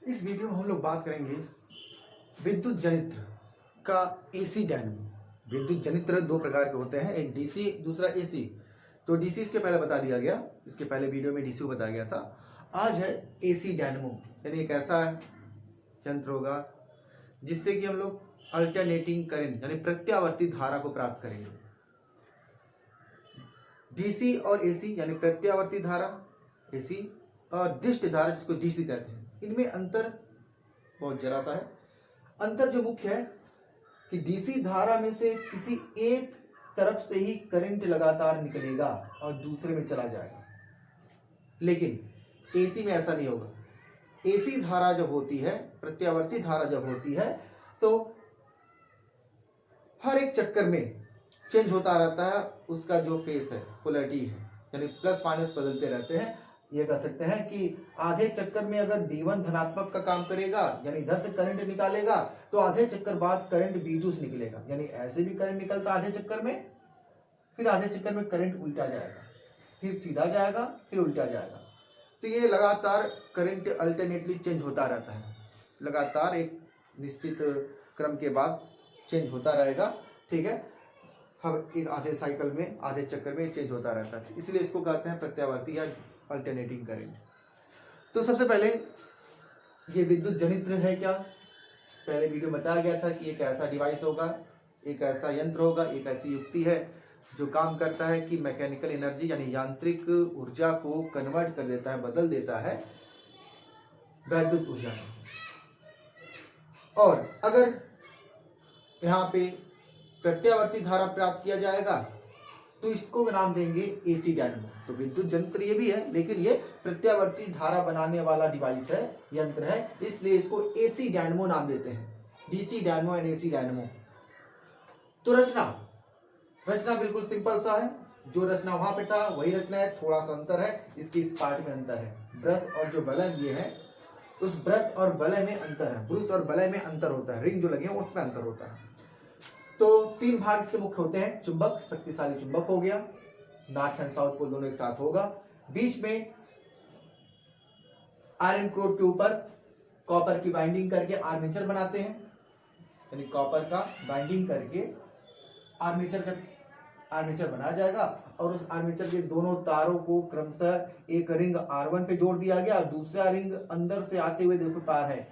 इस वीडियो में हम लोग बात करेंगे विद्युत जनित्र का एसी डायनेमो। विद्युत जनित्र दो प्रकार के होते हैं, एक डीसी दूसरा एसी। तो डीसी इसके पहले बता दिया गया, इसके पहले वीडियो में डीसी को बताया गया था। आज है एसी डायनेमो, यानी एक ऐसा यंत्र होगा जिससे कि हम लोग अल्टरनेटिंग करंट यानी प्रत्यावर्ती धारा को प्राप्त करेंगे। डीसी और एसी यानी प्रत्यावर्ती धारा एसी और डिस्ट धारा जिसको डीसी कहते हैं, इनमें अंतर बहुत जरा सा है। अंतर जो मुख्य है कि डीसी धारा में से किसी एक तरफ से ही करंट लगातार निकलेगा और दूसरे में चला जाएगा, लेकिन एसी में ऐसा नहीं होगा। एसी धारा जब होती है, प्रत्यावर्ती धारा जब होती है, तो हर एक चक्कर में चेंज होता रहता है उसका जो फेस है, पोलैरिटी है, यानी प्लस माइनस बदलते रहते हैं। ये कह सकते हैं कि आधे चक्कर में अगर B1 धनात्मक का काम करेगा यानी इधर से करंट निकालेगा, तो आधे चक्कर बाद करंट B2 से निकलेगा, यानी ऐसे भी करंट निकलता आधे चक्कर में, फिर आधे चक्कर में करंट उल्टा जाएगा, फिर सीधा जाएगा, फिर उल्टा जाएगा। तो ये लगातार करंट अल्टरनेटली चेंज होता रहता है, लगातार एक निश्चित क्रम के बाद चेंज होता रहेगा। ठीक है, हम एक आधे साइकिल में, आधे चक्कर में चेंज होता रहता है, इसलिए इसको कहते हैं प्रत्यावर्ती या अल्टरनेटिंग करंट। तो सबसे पहले ये विद्युत जनित्र है क्या? पहले वीडियो बताया गया था कि एक ऐसा डिवाइस होगा, एक ऐसा यंत्र होगा, एक ऐसी युक्ति है जो काम करता है कि मैकेनिकल एनर्जी यानी यांत्रिक ऊर्जा को कन्वर्ट कर देता है, बदल देता है वैद्युत ऊर्जा में। और अगर यहाँ पे प्रत्यावर्ती धारा प्राप्त किया जाएगा तो इसको नाम देंगे एसी डायनेमो। तो विद्युत जंत्र ये भी है, लेकिन ये प्रत्यावर्ती धारा बनाने वाला डिवाइस है, यंत्र है, इसलिए इसको एसी डायनेमो नाम देते हैं। DC dynamo and AC dynamo. तो रचना बिल्कुल सिंपल सा है, जो रचना वहां पे था वही रचना है, थोड़ा सा अंतर है, इसकी इस पार्ट में अंतर है। ब्रश और जो वलय ये है, उस ब्रश और वलय में अंतर है, ब्रश और वलय में अंतर होता है, रिंग जो लगे हैं उसमें अंतर होता है। तो तीन भाग इसके मुख्य होते हैं। चुंबक, शक्तिशाली चुंबक हो गया, नॉर्थ एंड साउथ पोल दोनों एक साथ होगा, बीच में आयरन कोड के ऊपर कॉपर की बाइंडिंग करके आर्मेचर बनाते हैं, यानी कॉपर का बाइंडिंग करके आर्मेचर बनाया जाएगा, और उस आर्मेचर के दोनों तारों को क्रमशः एक रिंग R1 पे जोड़ दिया गया, दूसरा रिंग अंदर से आते हुए देखो तार है,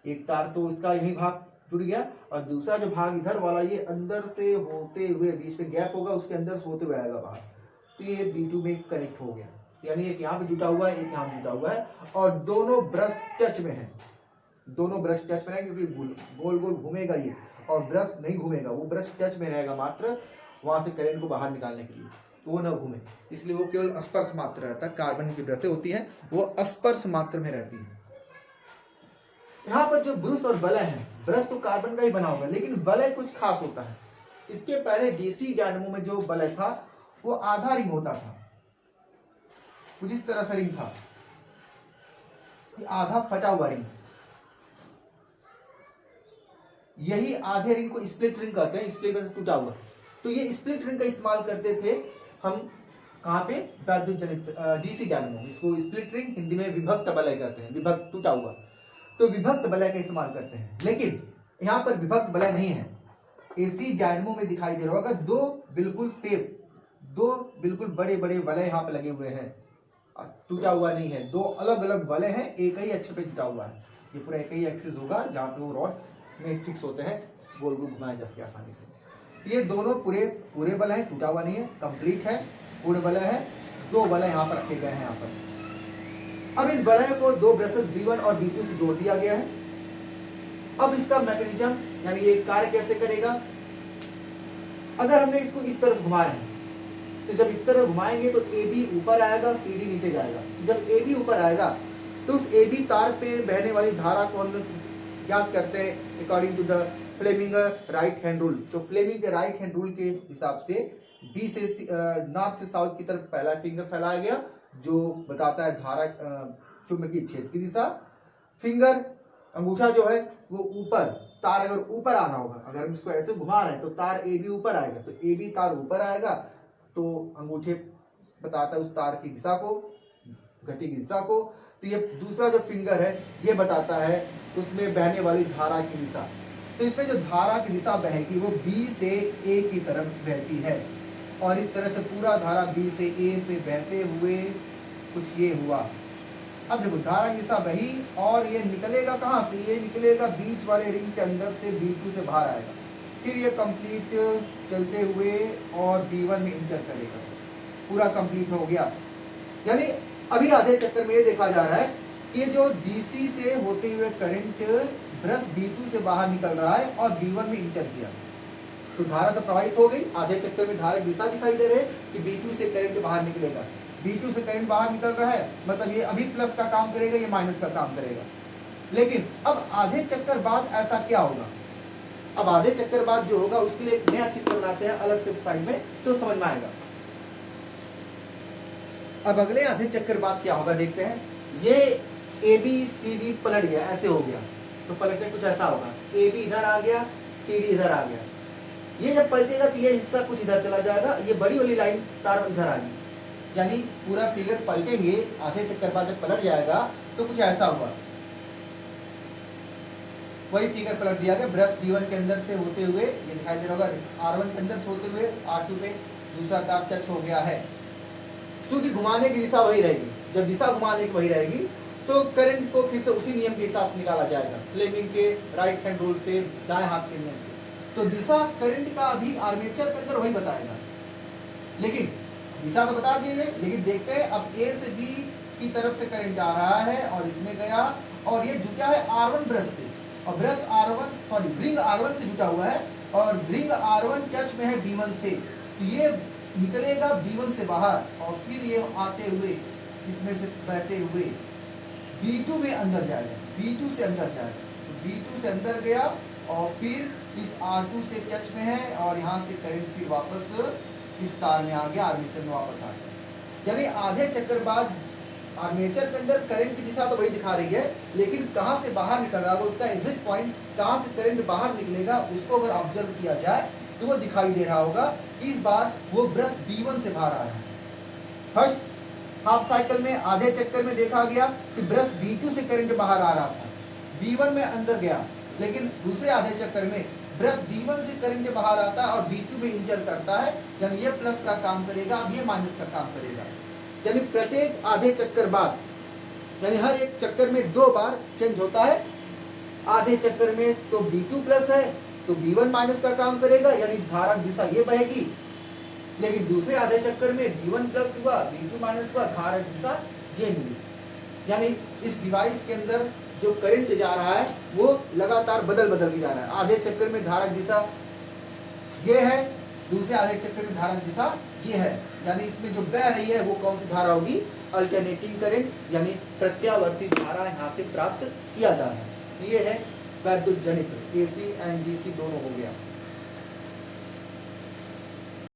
एक तार तो इसका यही भाग जुड़ गया, और दूसरा जो भाग इधर वाला ये अंदर से होते हुए, बीच में गैप होगा, उसके अंदर से होते हुए आएगा बाहर, तो ये B2 में कनेक्ट हो गया, यानी एक यहाँ पे जुटा हुआ है, एक यहाँ पे जुटा हुआ है, और दोनों ब्रश टच में है, दोनों ब्रश टच में है, क्योंकि गोल गोल घूमेगा ये, और ब्रश नहीं घूमेगा, वो ब्रश टच में रहेगा मात्र, वहां से करंट को बाहर निकालने के लिए, तो वो न घूमे, इसलिए वो केवल स्पर्श मात्र रहता है। कार्बन की ब्रशें होती हैं वो स्पर्श मात्र में रहती है। यहाँ पर जो ब्रश और वलय है, ब्रश तो कार्बन का ही बना होगा, लेकिन वलय कुछ खास होता है। इसके पहले डीसी डायनेमो में जो वलय था वो आधा रिंग होता था, कुछ इस तरह से रिंग था, आधा फटा हुआ रिंग, यही आधे रिंग को स्प्लिट रिंग कहते हैं, स्प्लिट में टूटा हुआ। तो ये स्प्लिट रिंग का इस्तेमाल करते थे हम कहाँ पे? वैद्युत जनित्र डीसी डायनेमो, इसको स्प्लिट रिंग, हिंदी में विभक्त वलय कहते हैं, विभक्त टूटा हुआ, तो विभक्त वलय का इस्तेमाल करते हैं। लेकिन यहाँ पर विभक्त वलय नहीं है, एसी डायनेमो में दिखाई दे रहा होगा दो बिल्कुल सेफ, दो बिल्कुल बड़े बड़े वलय यहाँ पे लगे हुए हैं, टूटा हुआ नहीं है, दो अलग अलग वलय हैं, एक ही अक्ष पे जुटा हुआ है, ये पूरा एक ही एक्सिस होगा जहाँ पे वो रॉड में फिक्स होते हैं, गोल गोल घुमाया जा सके आसानी से। ये दोनों पूरे वलय हैं, टूटा हुआ नहीं है, कंप्लीट है, पूर्ण वलय है, दो वलय यहाँ पर रखे गए हैं। यहाँ पर अब इन वलय को दो ब्रशेस B1 और B2 से जोड़ दिया गया है। अब इसका मैकेनिज्म यानी ये कार्य कैसे करेगा? अगर हमने इसको इस तरह से घुमा रहे हैं, तो जब इस तरह घुमाएंगे तो AB ऊपर आएगा, CD नीचे जाएगा। जब AB ऊपर आएगा तो उस AB तार पे बहने वाली धारा को हम ज्ञात करते हैं according to the Fleming right hand rule. तो फ्लेमिंग राइट हैंड रूल के हिसाब से बी से नॉर्थ से साउथ की तरफ पहला फिंगर फैलाया गया, जो बताता है धारा चुंबकीय क्षेत्र की दिशा। फिंगर अंगूठा जो है वो ऊपर, तार अगर ऊपर आना होगा, अगर हम इसको ऐसे घुमा रहे हैं तो तार AB ऊपर आएगा, तो AB तार ऊपर आएगा, तो अंगूठे बताता है उस तार की दिशा को, गति की दिशा को। तो ये दूसरा जो फिंगर है ये बताता है उसमें बहने वाली धारा की दिशा। तो इसमें जो धारा की दिशा बहेगी वो B से A की तरफ बहती है, और इस तरह से पूरा धारा B से A से बहते हुए कुछ ये हुआ। अब देखो धारा की दिशा बही और ये निकलेगा कहाँ से, ये निकलेगा बीच वाले रिंग के अंदर से B2 से बाहर आएगा, फिर ये कंप्लीट चलते हुए और B1 में इंटर करेगा। पूरा कंप्लीट हो गया। यानी अभी आधे चक्कर में ये देखा जा रहा है कि ये जो DC से होते हुए करंट ब्रश B2 से बाहर निकल रहा है और B1 में इंटर किया, तो धारा तो प्रवाहित हो गई। आधे चक्कर में धारा दिशा दिखाई दे रही है कि B2 से करंट बाहर निकलेगा। B2 से करंट बाहर निकल रहा है, मतलब ये अभी प्लस का काम करेगा, ये माइनस का काम करेगा। लेकिन अब आधे चक्कर बाद ऐसा क्या होगा, अब आधे चक्कर बाद जो होगा उसके लिए एक नया चित्र बनाते हैं अलग से साइड में, तो समझ में आएगा। अब अगले आधे चक्कर बाद क्या होगा देखते हैं। ये ABCD पलट गया, ऐसे हो गया, तो पलटने कुछ ऐसा होगा, AB इधर आ गया, CD इधर आ गया। ये जब पलटेगा तो ये हिस्सा कुछ इधर चला जाएगा, ये बड़ी वाली लाइन तार इधर आ गई, यानी पूरा फिगर पलटेंगे। आधे चक्कर बाद जब पलट जाएगा तो कुछ ऐसा हुआ, वही फिगर पलट दिया गया। ब्रश B1 के अंदर से होते हुए ये दिखाई दे रहा होगा, R1 के अंदर से होते हुए R2 पे दूसरा तार टच हो गया है। क्योंकि घुमाने की दिशा वही रहेगी, जब दिशा घुमाने की वही रहेगी तो करंट को फिर से उसी नियम के हिसाब से निकाला जाएगा, फ्लेमिंग के राइट हैंड रूल से, दाएं हाथ के नियम से। तो दिशा करंट का अभी आर्मेचर के अंदर वही बताएगा, लेकिन दिशा तो बता दी गई। लेकिन देखते हैं अब A से B की तरफ से करंट आ रहा है और इसमें गया, और ये जुटा है R1 ब्रश से, और ब्रश रिंग R1 से जुटा हुआ है, और रिंग R1 टच में है B1 से, तो ये निकलेगा B1 से बाहर और फिर ये आते हुए इसमें से बहते हुए B2 में अंदर जाएगा, B2 से अंदर जाएगा, तो B2 से अंदर गया और फिर इस R2 से टच में है, और यहाँ से करंट फिर वापस इस तार में आ गया, आर्मेचर में वापस आ गया। यानी आधे चक्कर बाद आर्मेचर के अंदर करंट की दिशा तो वही दिखा रही है, लेकिन कहाँ से बाहर निकल रहा है, उसका एग्जिट पॉइंट कहाँ से करंट बाहर निकलेगा उसको अगर ऑब्जर्व किया जाए तो वो दिखाई दे रहा होगा। इस बार वो ब्रश B1 से बाहर आ रहा है। फर्स्ट हाफ साइकिल में आधे चक्कर में देखा गया कि ब्रश B2 से करंट बाहर आ रहा था, B1 में अंदर गया, लेकिन दूसरे आधे चक्कर में ब्रश B1 से करंट बाहर आता है और B2 में इंटर करता है, यानी ये प्लस का काम करेगा, अब ये माइनस का काम करेगा। यानी प्रत्येक आधे चक्कर बाद, यानी हर एक चक्कर में 2 बार चेंज होता है। आधे चक्कर में तो B2 प्लस है तो B1 माइनस का काम करेगा, यानी धारा दिशा ये बहेगी। लेकिन दूसरे आधे चक्कर में B1 प्लस हुआ, B2 माइनस हुआ, धारा दिशा ये मिली। यानी इस डिवाइस के अंदर जो करंट जा रहा है वो लगातार बदल के जा रहा है। आधे चक्कर में धारा दिशा ये है, दूसरे आधे चक्कर में धारा दिशा ये है, यानी इसमें जो बह रही है वो कौन सी धारा होगी, अल्टरनेटिंग करंट, यानी प्रत्यावर्ती धारा यहाँ से प्राप्त किया जा रहा है। ये है वैद्युत जनित्र, AC एंड DC दोनों हो गया।